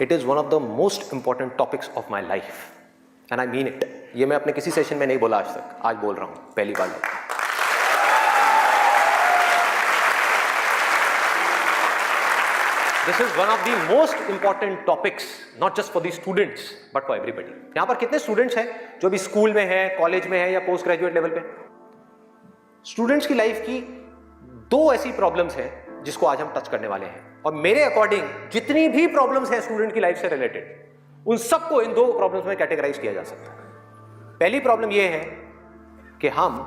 It is one of the most important topics of my life and I mean it. ये मैं अपने किसी session में नहीं बोला आज तक, आज बोल रहा हूँ पहली बार। This is one of the most important topics, not just for the students, but for everybody. यहाँ पर कितने स्टूडेंट्स हैं जो भी स्कूल में हैं, कॉलेज में हैं या पोस्ट ग्रेजुएट लेवल पे? स्टूडेंट्स की लाइफ की दो ऐसी प्रॉब्लम्स हैं जिसको आज हम टच करने वाले हैं, और मेरे अकॉर्डिंग जितनी भी प्रॉब्लम्स हैं स्टूडेंट की लाइफ से रिलेटेड, उन सबको इन दो प्रॉब्लम्स में कैटेगराइज किया जा सकता है। पहली प्रॉब्लम यह है कि हम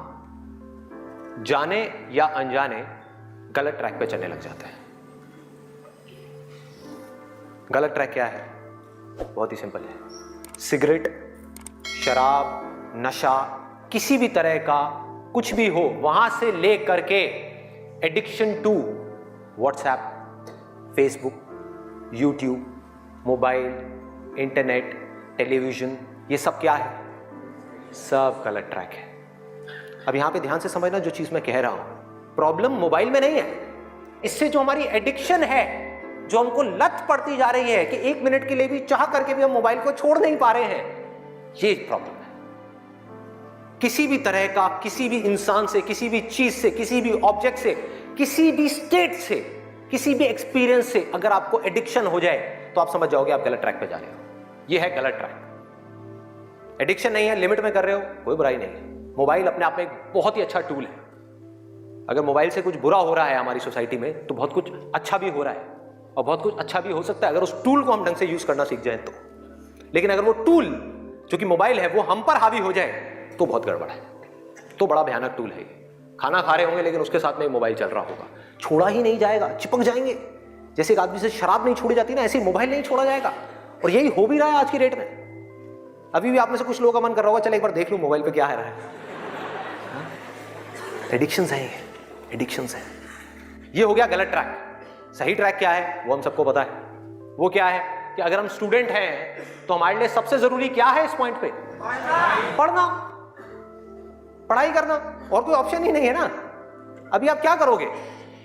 जाने या अनजाने गलत ट्रैक पे चलने लग जाते हैं। गलत ट्रैक क्या है? बहुत ही सिंपल है। सिगरेट, शराब, नशा, किसी भी तरह का कुछ भी हो, वहां से ले करके addiction to WhatsApp, Facebook, YouTube, mobile, internet, television, ये सब क्या है? सब गलत ट्रैक है। अब यहां पे ध्यान से समझना जो चीज मैं कह रहा हूं। प्रॉब्लम मोबाइल में नहीं है, इससे जो हमारी एडिक्शन है, जो हमको लत पड़ती जा रही है कि एक मिनट के लिए भी चाह करके भी हम मोबाइल को छोड़ नहीं पा रहे हैं, ये प्रॉब्लम है। किसी भी तरह का, किसी भी इंसान से, किसी भी चीज से, किसी भी ऑब्जेक्ट से, किसी भी स्टेट से, किसी भी एक्सपीरियंस से अगर आपको एडिक्शन हो जाए तो आप समझ जाओगे आप गलत ट्रैक पे जा रहे हो। ये है गलत ट्रैक। एडिक्शन नहीं है, लिमिट में कर रहे हो, कोई बुराई नहीं है। मोबाइल अपने आप में एक बहुत ही अच्छा टूल है। अगर मोबाइल से कुछ बुरा हो रहा है हमारी सोसाइटी में तो बहुत कुछ अच्छा भी हो रहा है, और बहुत कुछ अच्छा भी हो सकता है अगर उस टूल को हम ढंग से यूज करना सीख जाए तो। लेकिन अगर वो टूल जो कि मोबाइल है वो हम पर हावी हो जाए तो बहुत गड़बड़ है, तो बड़ा भयानक टूल है। खाना खा रहे होंगे लेकिन उसके साथ में मोबाइल चल रहा होगा, छोड़ा ही नहीं जाएगा, चिपक जाएंगे। जैसे एक आदमी से शराब नहीं छोड़ी जाती ना, ऐसे मोबाइल नहीं छोड़ा जाएगा। और यही हो भी रहा है आज की डेट में। अभी भी आप में से कुछ लोगों का मन कर रहा होगा चल एक बार देख लूं मोबाइल पे क्या है रहा है। एडिक्शंस है, एडिक्शंस है। ये हो गया गलत ट्रैक। सही ट्रैक क्या है वो हम सबको पता है। वो क्या है कि अगर हम स्टूडेंट हैं तो हमारे लिए सबसे जरूरी क्या है इस पॉइंट पे? पढ़ना, पढ़ाई करना, और कोई ऑप्शन ही नहीं है ना। अभी आप क्या करोगे?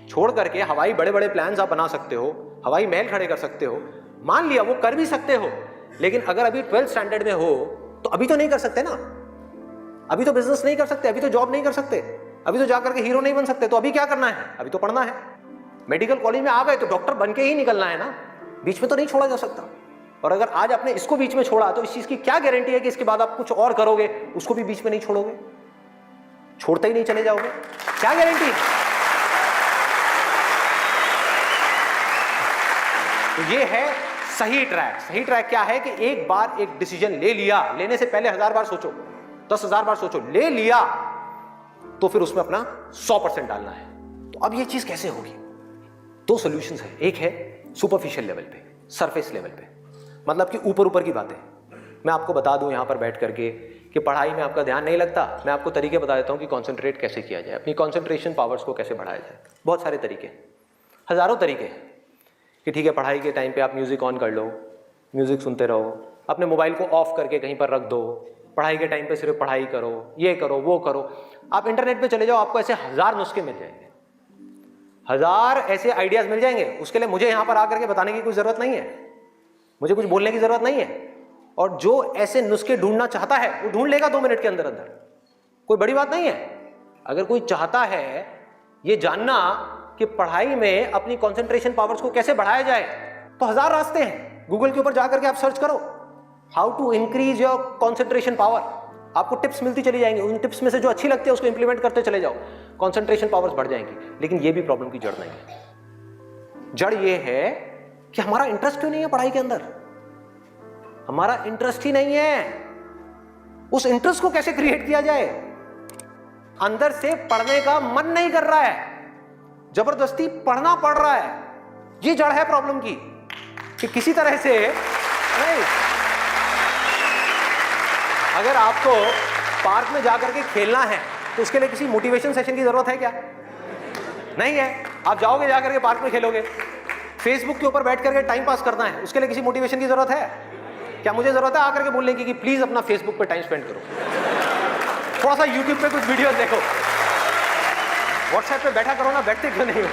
छोड़ करके हवाई बड़े बड़े प्लान्स आप बना सकते हो, हवाई महल खड़े कर सकते हो, मान लिया वो कर भी सकते हो, लेकिन अगर अभी 12th स्टैंडर्ड में हो तो अभी तो नहीं कर सकते ना। अभी तो बिजनेस नहीं कर सकते, अभी तो जॉब नहीं कर सकते, अभी तो जाकर के हीरो नहीं बन सकते। तो अभी क्या करना है? अभी तो पढ़ना है। मेडिकल कॉलेज में आ गए तो डॉक्टर बन के ही निकलना है ना, बीच में तो नहीं छोड़ा जा सकता। और अगर आज आपने इसको बीच में छोड़ा तो इस चीज की क्या गारंटी है कि इसके बाद आप कुछ और करोगे, उसको भी बीच में नहीं छोड़ोगे, छोड़ते ही नहीं चले जाओगे? क्या गारंटी? तो ये है सही ट्रैक। सही ट्रैक क्या है कि एक बार एक डिसीजन ले लिया, लेने से पहले 1000 बार सोचो, 10,000 बार सोचो, ले लिया तो फिर उसमें अपना 100% डालना है। तो अब ये चीज कैसे होगी? दो सॉल्यूशंस है। एक है सुपरफिशियल लेवल पे, सरफेस लेवल पे, मतलब कि ऊपर ऊपर की बातें। मैं आपको बता दूं यहां पर बैठ करके कि पढ़ाई में आपका ध्यान नहीं लगता, मैं आपको तरीके बता देता हूं कि कंसंट्रेट कैसे किया जाए, अपनी कंसंट्रेशन पावर्स को कैसे बढ़ाया जाए। बहुत सारे तरीके, हजारों तरीके हैं कि ठीक है पढ़ाई के टाइम पे आप म्यूजिक ऑन कर लो, म्यूजिक सुनते रहो, अपने मोबाइल को ऑफ करके कहीं पर रख दो, पढ़ाई के टाइम पे सिर्फ पढ़ाई करो, ये करो वो करो। आप इंटरनेट पे चले जाओ, आपको ऐसे 1000 नुस्खे मिल जाएंगे, 1000 ऐसे आइडियाज मिल जाएंगे। उसके लिए मुझे यहां पर आकर के बताने की कोई जरूरत नहीं है, मुझे कुछ बोलने की जरूरत नहीं है। और जो ऐसे नुस्खे ढूंढना चाहता है वो ढूंढ लेगा 2 मिनट के अंदर अंदर, कोई बड़ी बात नहीं है। अगर कोई चाहता है ये जानना कि पढ़ाई में अपनी कंसंट्रेशन पावर्स को कैसे बढ़ाया जाए तो 1000 रास्ते हैं। गूगल के ऊपर जाकर के आप सर्च करो how to increase your concentration power, आपको टिप्स मिलती चली जाएंगी। उन टिप्स में से जो अच्छी लगती है उसको इंप्लीमेंट करते चले जाओ, कंसंट्रेशन पावर्स बढ़ जाएंगी। लेकिन ये भी प्रॉब्लम की जड़ नहीं है। जड़ ये है कि हमारा इंटरेस्ट क्यों नहीं है पढ़ाई के अंदर? हमारा इंटरेस्ट ही नहीं है। उस इंटरेस्ट को कैसे क्रिएट किया जाए? अंदर से पढ़ने का मन नहीं कर रहा है, जबरदस्ती पढ़ना पड़ रहा है। ये जड़ है प्रॉब्लम की कि किसी तरह से नहीं। अगर आपको पार्क में जाकर के खेलना है तो उसके लिए किसी मोटिवेशन सेशन की जरूरत है क्या? नहीं है। आप जाओगे जाकर के पार्क में खेलोगे। फेसबुक के ऊपर बैठ करके टाइम पास करना है, उसके लिए किसी मोटिवेशन की जरूरत है क्या? मुझे जरूरत है आकर के बोलने की कि प्लीज अपना फेसबुक पे टाइम स्पेंड करो, थोड़ा सा यूट्यूब पे कुछ वीडियो देखो, व्हाट्सएप पे बैठा करो ना, बैठते क्यों नहीं हो?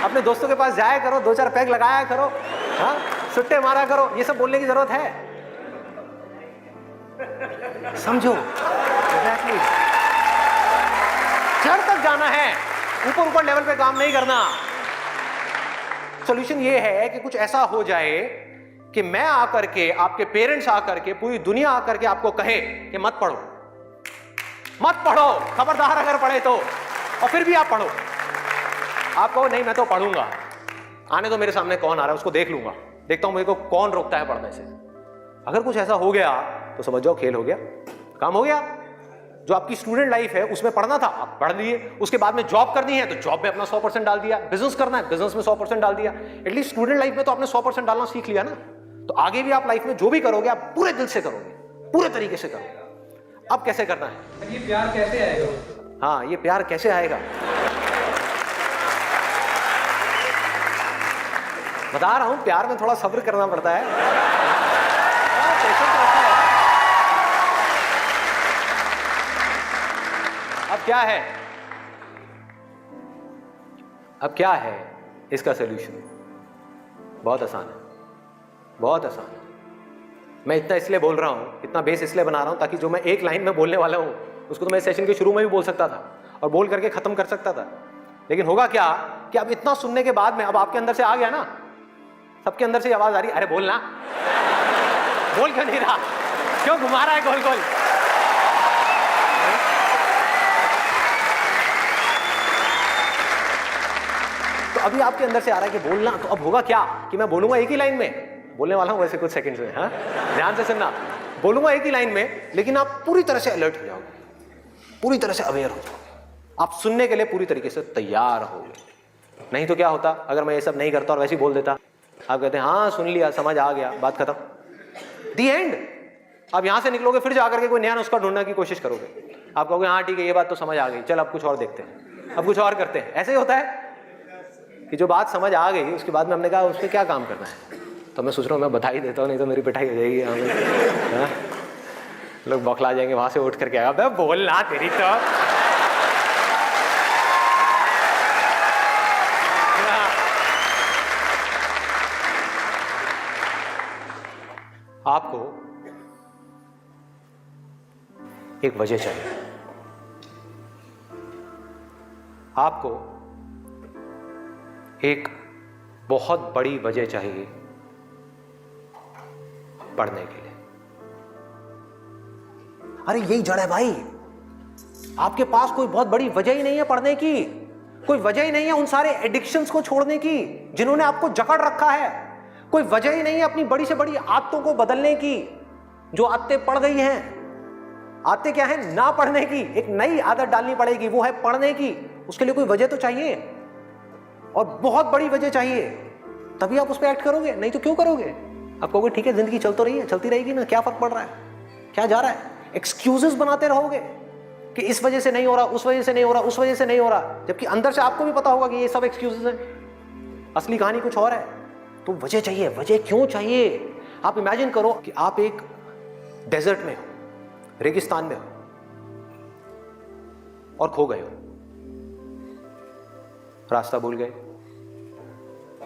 अपने दोस्तों के पास जाया करो, 2-4 पैग लगाया करो, हाँ सुट्टे मारा करो, ये सब बोलने की जरूरत है? समझो एग्जैक्टली। जड़ तक जाना है, ऊपर ऊपर लेवल पे काम नहीं करना। सॉल्यूशन ये है कि कुछ ऐसा हो जाए कि मैं आकर के, आपके पेरेंट्स आकर के, पूरी दुनिया आकर के आपको कहे कि मत पढ़ो, मत पढ़ो, खबरदार अगर पढ़े तो, और फिर भी आप पढ़ो। आप कहो नहीं मैं तो पढ़ूंगा, आने तो मेरे सामने कौन आ रहा है उसको देख लूंगा, देखता हूं मेरे को कौन रोकता है पढ़ने से। अगर कुछ ऐसा हो गया तो समझ जाओ खेल हो गया, काम हो गया। जो आपकी स्टूडेंट लाइफ है उसमें पढ़ना था, आप पढ़ लिए, उसके बाद में जॉब करनी है तो जॉब में अपना 100% डाल दिया, बिजनेस करना है बिजनेस में 100% डाल दिया। एटलीस्ट स्टूडेंट लाइफ में तो आपने 100% डालना सीख लिया ना। तो आगे भी आप लाइफ में जो भी करोगे आप पूरे दिल से करोगे, पूरे तरीके से करोगे। अब कैसे करना है? ये प्यार कैसे आएगा? हाँ, ये प्यार कैसे आएगा बता रहा हूं, प्यार में थोड़ा सब्र करना पड़ता है, पेशेंस रखना है। अब क्या है, अब क्या है इसका सलूशन? बहुत आसान है, बहुत आसान है। मैं इतना इसलिए बोल रहा हूं, इतना बेस इसलिए बना रहा हूं ताकि जो मैं एक लाइन में बोलने वाला हूं उसको तो मैं सेशन के शुरू में भी बोल सकता था और बोल करके खत्म कर सकता था। लेकिन होगा क्या कि अब इतना सुनने के बाद में अब आपके अंदर से आ गया ना, सबके अंदर से आवाज आ रही, अरे बोलना, बोल क्यों नहीं रहा, क्यों घुमा रहा है गोल गोल? तो अभी आपके अंदर से आ रहा है कि बोलना, तो अब होगा क्या कि मैं बोलूंगा एक ही लाइन में, बोलने वाला हूं वैसे कुछ सेकंड्स में, हाँ ध्यान से सुनना, बोलूंगा एक ही लाइन में, लेकिन आप पूरी तरह से अलर्ट हो जाओगे, पूरी तरह से अवेयर हो जाओगे, आप सुनने के लिए पूरी तरीके से तैयार होगे। नहीं तो क्या होता अगर मैं ये सब नहीं करता और वैसे ही बोल देता, आप कहते हैं हाँ सुन लिया, समझ आ गया, बात खत्म, दी एंड। अब यहां से निकलोगे फिर जाकर के कोई नया नुस्खा ढूंढने की कोशिश करोगे, आप कहोगे हाँ ठीक है ये बात तो समझ आ गई, चल अब कुछ और देखते हैं, अब कुछ और करते हैं। ऐसे ही होता है कि जो बात समझ आ गई उसके बाद में हमने कहा उस पर क्या काम करना है, तो मैं सोच रहा हूँ मैं बधाई देता हूँ नहीं तो मेरी पिटाई हो जाएगी, हाँ? लोग बौखला जाएंगे वहां से उठ करके, अबे बोलना तेरी तो। आपको एक वजह चाहिए, आपको एक बहुत बड़ी वजह चाहिए पढ़ने के लिए। अरे यही जड़ है भाई, आपके पास कोई बहुत बड़ी वजह ही नहीं है पढ़ने की, कोई वजह ही नहीं है उन सारे एडिक्शंस को छोड़ने की जिन्होंने आपको जकड़ रखा है, कोई वजह ही नहीं है अपनी बड़ी से बड़ी आदतों को बदलने की जो आदतें पड़ गई हैं। आदतें क्या है? ना पढ़ने की, एक नई आदत डालनी पड़ेगी, वो है पढ़ने की। उसके लिए कोई वजह तो चाहिए और बहुत बड़ी वजह चाहिए, तभी आप उस पर एक्ट करोगे, नहीं तो क्यों करोगे? आप कहोगे ठीक है जिंदगी चल तो रही है, चलती रहेगी ना, क्या फर्क पड़ रहा है, क्या जा रहा है? एक्सक्यूजेस बनाते रहोगे कि इस वजह से नहीं हो रहा, उस वजह से नहीं हो रहा, उस वजह से नहीं हो रहा, जबकि अंदर से आपको भी पता होगा कि ये सब एक्सक्यूजेस हैं, असली कहानी कुछ और है। तो वजह चाहिए। वजह क्यों चाहिए? आप इमेजिन करो कि आप एक डेजर्ट में हो, रेगिस्तान में हो और खो गए हो, रास्ता भूल गए,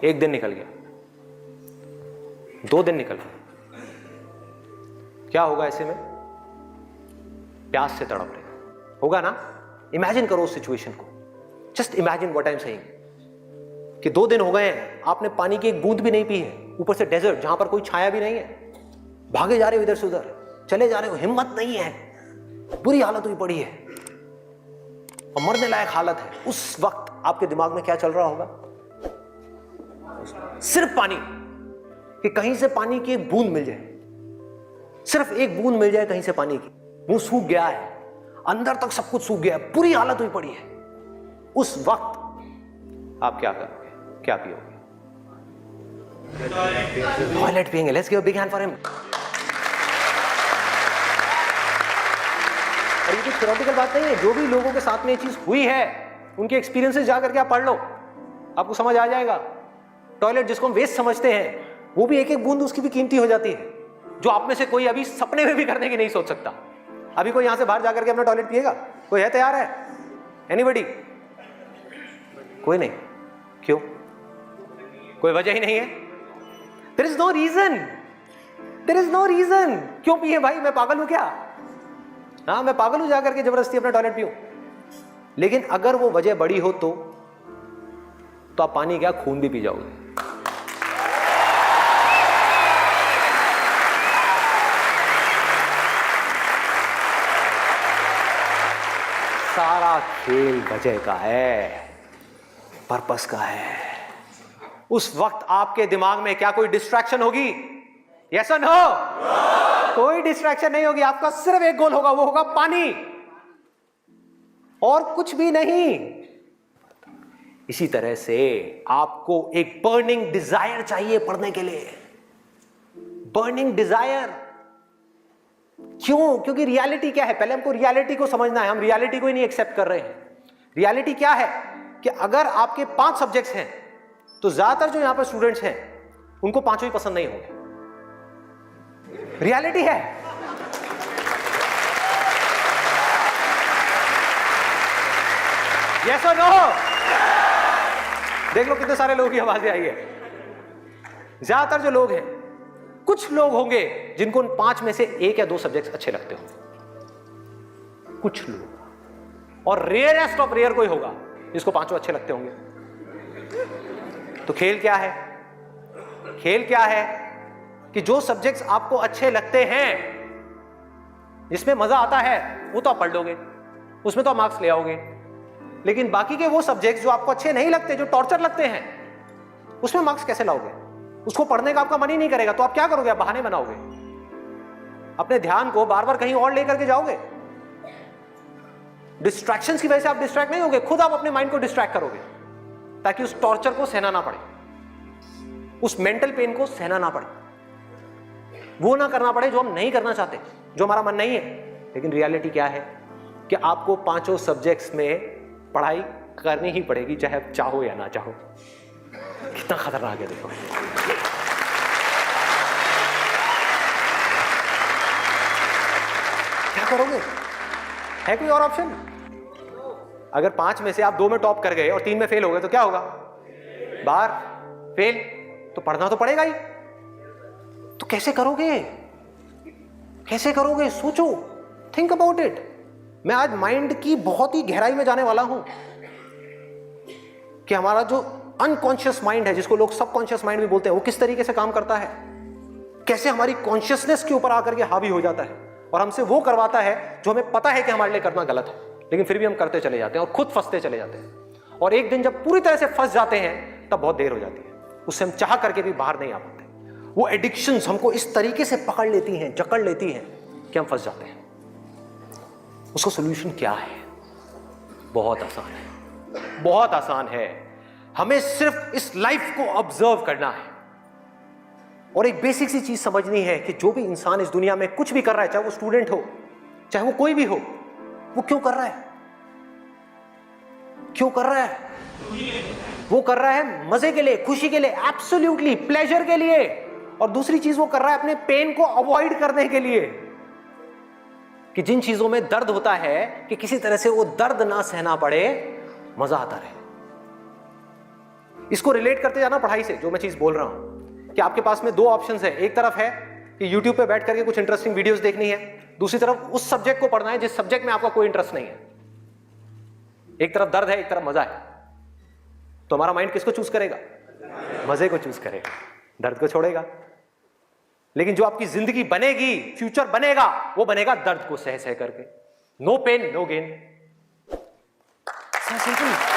एक दिन निकल गया, 2 दिन निकल गए, क्या होगा ऐसे में? प्यास से तड़प रहे होगा ना? इमेजिन करो उस सिचुएशन को, just imagine what I am saying कि 2 दिन हो गए हैं, आपने पानी की एक बूंद भी नहीं पी है, ऊपर से डेजर्ट जहां पर कोई छाया भी नहीं है, भागे जा रहे हो इधर से उधर, चले जा रहे हो, हिम्मत नहीं है, बुरी हालत हुई पड़ी है और मरने लायक हालत है। उस वक्त आपके दिमाग में क्या चल रहा होगा? सिर्फ पानी, कि कहीं से पानी की एक बूंद मिल जाए, सिर्फ एक बूंद मिल जाए कहीं से पानी की। मुंह सूख गया है, अंदर तक सब कुछ सूख गया है, बुरी हालत हुई पड़ी है। उस वक्त आप क्या करोगे? क्या पियोगे? टॉयलेट पिएंगे। Let's give a big hand for him. और ये कोई थ्योरेटिकल बात नहीं है, जो भी लोगों के साथ में ये चीज हुई है उनके एक्सपीरियंसेस जा करके आप पढ़ लो, आपको समझ आ जाएगा। टॉयलेट जिसको हम वेस्ट समझते हैं, वो भी एक एक बूंद उसकी भी कीमती हो जाती है, जो आप में से कोई अभी सपने में भी करने की नहीं सोच सकता। अभी कोई यहां से बाहर जाकर के अपना टॉयलेट पिएगा? कोई है तैयार है? एनीबॉडी? कोई नहीं। क्यों? कोई वजह ही नहीं है। There is no reason, there is no reason. क्यों पिए भाई, मैं पागल हूं क्या? हाँ, मैं पागल हूं जाकर के जबरदस्ती अपना टॉयलेट पीऊं? लेकिन अगर वो वजह बड़ी हो तो आप पानी क्या, खून भी पी जाओगे। सारा खेल वजह का है, पर्पस का है। उस वक्त आपके दिमाग में क्या कोई डिस्ट्रैक्शन होगी? यस और नो? कोई डिस्ट्रैक्शन नहीं होगी। आपका सिर्फ एक गोल होगा, वो होगा पानी, और कुछ भी नहीं। इसी तरह से आपको एक बर्निंग डिजायर चाहिए पढ़ने के लिए। बर्निंग डिजायर क्यों? क्योंकि रियलिटी क्या है, पहले हमको रियलिटी को समझना है। हम रियलिटी को ही नहीं एक्सेप्ट कर रहे हैं। रियलिटी क्या है कि अगर आपके 5 सब्जेक्ट्स हैं तो ज्यादातर जो यहां पर स्टूडेंट्स हैं उनको 5 ही पसंद नहीं होंगे। रियलिटी है। यस और नो? देख लो कितने सारे लोगों की आवाजें आई है। ज्यादातर जो लोग हैं, कुछ लोग होंगे जिनको उन 5 में से 1 या 2 सब्जेक्ट्स अच्छे लगते होंगे, कुछ लोग, और रेयरेस्ट ऑफ रेयर कोई होगा जिसको 5 अच्छे लगते होंगे। तो खेल क्या है? खेल क्या है कि जो सब्जेक्ट्स आपको अच्छे लगते हैं, जिसमें मजा आता है, वो तो आप पढ़ लोगे, उसमें तो आप मार्क्स ले आओगे। लेकिन बाकी के वो सब्जेक्ट्स जो आपको अच्छे नहीं लगते, जो टॉर्चर लगते हैं, उसमें मार्क्स कैसे लाओगे? उसको पढ़ने का आपका मन ही नहीं करेगा, तो आप क्या करोगे? आप बहाने बनाओगे, अपने ध्यान को बार बार कहीं और लेकर के जाओगे। डिस्ट्रैक्शंस की वजह से आप डिस्ट्रैक्ट नहीं होगे, खुद आप अपने माइंड को डिस्ट्रैक्ट करोगे ताकि उस टॉर्चर को सहना ना पड़े, उस मेंटल पेन को सहना ना पड़े, वो ना करना पड़े जो हम नहीं करना चाहते, जो हमारा मन नहीं है। लेकिन रियलिटी क्या है कि आपको 5 सब्जेक्ट्स में पढ़ाई करनी ही पड़ेगी, चाहे आप चाहो या ना चाहो। कितना खतरनाक है देखो। क्या करोगे? है कोई और ऑप्शन? अगर 5 में से आप 2 में टॉप कर गए और 3 में फेल हो गए तो क्या होगा? बाहर फेल। तो पढ़ना तो पड़ेगा ही। तो कैसे करोगे? कैसे करोगे? सोचो, थिंक अबाउट इट। मैं आज माइंड की बहुत ही गहराई में जाने वाला हूं कि हमारा जो अनकॉन्शियस माइंड है, जिसको लोग सबकॉन्शियस माइंड भी बोलते हैं, वो किस तरीके से काम करता है, कैसे हमारी कॉन्शियसनेस के ऊपर आकर के हावी हो जाता है और हमसे वो करवाता है जो हमें पता है कि हमारे लिए करना गलत है, लेकिन फिर भी हम करते चले जाते हैं और खुद फंसते चले जाते हैं। और एक दिन जब पूरी तरह से फंस जाते हैं तब बहुत देर हो जाती है, उससे हम चाह करके भी बाहर नहीं आ पाते। वो एडिक्शंस हमको इस तरीके से पकड़ लेती हैं, जकड़ लेती हैं कि हम फंस जाते हैं। उसका सोल्यूशन क्या है? बहुत आसान है, बहुत आसान है। हमें सिर्फ इस लाइफ को ऑब्जर्व करना है और एक बेसिक सी चीज समझनी है कि जो भी इंसान इस दुनिया में कुछ भी कर रहा है, चाहे वो स्टूडेंट हो, चाहे वो कोई भी हो, वो क्यों कर रहा है? क्यों कर रहा है? वो कर रहा है मजे के लिए, खुशी के लिए, एब्सोल्युटली प्लेजर के लिए। और दूसरी चीज वो कर रहा है अपने पेन को अवॉइड करने के लिए, कि जिन चीजों में दर्द होता है कि किसी तरह से वो दर्द ना सहना पड़े, मजा आता रहे। इसको रिलेट करते जाना पढ़ाई से, जो मैं चीज बोल रहा हूं कि आपके पास में 2 ऑप्शंस है। एक तरफ है कि YouTube पे बैठ करके कुछ इंटरेस्टिंग वीडियोस देखनी है, दूसरी तरफ उस सब्जेक्ट को पढ़ना है जिस सब्जेक्ट में आपका कोई इंटरेस्ट नहीं है। एक तरफ दर्द है, एक तरफ मजा है, तो हमारा माइंड किसको चूज करेगा? मजे को चूज करेगा, दर्द को छोड़ेगा। लेकिन जो आपकी जिंदगी बनेगी, फ्यूचर बनेगा, वो बनेगा दर्द को सह सह करके। No pain no gain. Simple.